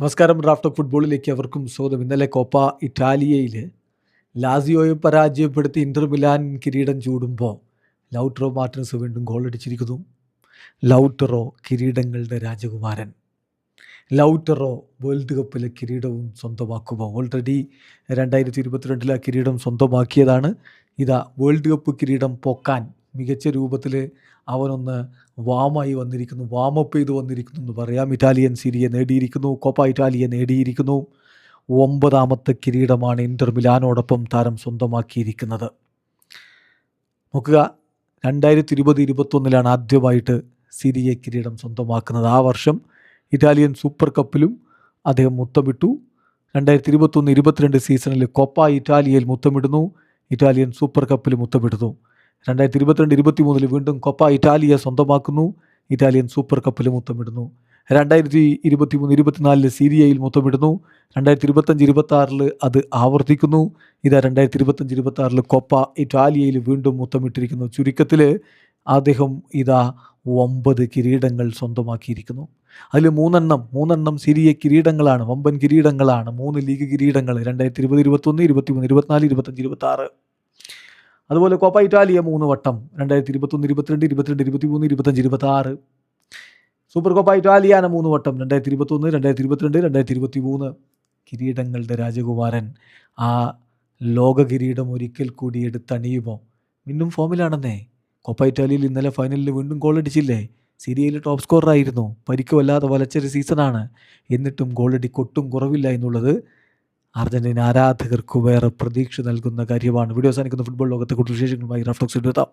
നമസ്കാരം. Draft of ഫുട്ബോളിലേക്ക് അവർക്കും സ്വാഗതം. ഇന്നലെ കോപ്പ ഇറ്റാലിയയിൽ ലാസിയോയെ പരാജയപ്പെടുത്തി ഇന്റർ മിലാൻ കിരീടം ചൂടുമ്പോൾ ലൗട്ടറോ മാർട്ടിനസ് വീണ്ടും ഗോളടിച്ചിരിക്കുന്നു. ലൗട്ടറോ കിരീടങ്ങളുടെ രാജകുമാരൻ. ലൗട്ടറോ വേൾഡ് കപ്പിലെ കിരീടവും സ്വന്തമാക്കുമ്പോൾ ഓൾറെഡി 2022 ആ കിരീടം സ്വന്തമാക്കിയതാണ്. ഇതാ വേൾഡ് കപ്പ് കിരീടം പൊക്കാൻ മികച്ച രൂപത്തിൽ അവനൊന്ന് വാമായി വന്നിരിക്കുന്നു, വാമപ്പ് ചെയ്ത് വന്നിരിക്കുന്നു എന്ന് പറയാം. Italian സീരിയ നേടിയിരിക്കുന്നു, Coppa Italia നേടിയിരിക്കുന്നു. 9ാമത്തെ കിരീടമാണ് ഇന്റർ മിലാനോടൊപ്പം താരം സ്വന്തമാക്കിയിരിക്കുന്നത്. നോക്കുക, 2020-21 ആദ്യമായിട്ട് സീരിയ കിരീടം സ്വന്തമാക്കുന്നത്. ആ വർഷം ഇറ്റാലിയൻ സൂപ്പർ കപ്പിലും അദ്ദേഹം മുത്തമിട്ടു. 2021-22 സീസണിൽ കോപ്പ ഇറ്റാലിയയിൽ മുത്തമിടുന്നു, ഇറ്റാലിയൻ സൂപ്പർ കപ്പിൽ മുത്തമിടുന്നു. 2022-23 വീണ്ടും കോപ്പ ഇറ്റാലിയ സ്വന്തമാക്കുന്നു, ഇറ്റാലിയൻ സൂപ്പർ കപ്പിൽ മുത്തമിടുന്നു. 2023-24 സീരിയയിൽ മുത്തമിടുന്നു. 2025-26 അത് ആവർത്തിക്കുന്നു. ഇതാ 2025-26 കോപ്പ ഇറ്റാലിയയിൽ വീണ്ടും മുത്തമിട്ടിരിക്കുന്നു. ചുരുക്കത്തിൽ അദ്ദേഹം ഇതാ 9 കിരീടങ്ങൾ സ്വന്തമാക്കിയിരിക്കുന്നു. അതിൽ മൂന്നെണ്ണം സീരിയ കിരീടങ്ങളാണ്, വമ്പൻ കിരീടങ്ങളാണ്. 3 ലീഗ് കിരീടങ്ങൾ 2020-21, 23-24, 25-26. അതുപോലെ കോപ്പ ഇറ്റാലിയ 3 വട്ടം 2021-22, 22-23, 25-26. സൂപ്പർ കോപ്പ ഇറ്റാലിയാന 3 വട്ടം 2021, 2022, 2023. കിരീടങ്ങളുടെ രാജകുമാരൻ ആ ലോക കിരീടം ഒരിക്കൽ കൂടി എടുത്തണിയുമോ? വീണ്ടും ഫോമിലാണെന്നേ. കോപ്പ ഇറ്റാലിയയിൽ ഇന്നലെ ഫൈനലിൽ വീണ്ടും ഗോളടിച്ചില്ലേ? സീരിയയിൽ ടോപ്പ് സ്കോററായിരുന്നു. പരിക്ക് വല്ലാതെ വലച്ചൊരു സീസണാണ്. എന്നിട്ടും ഗോളടി കൊട്ടും കുറവില്ല എന്നുള്ളത് അർജന്റീന ആരാധകർക്ക് വേറെ പ്രതീക്ഷ നൽകുന്ന കാര്യമാണ്. വീഡിയോ അവസാനിക്കുന്ന ഫുട്ബോൾ ലോകത്തെ കൂടുതൽ വിശേഷങ്ങളുമായി റഫ്ലോക്സ് എടുത്താം.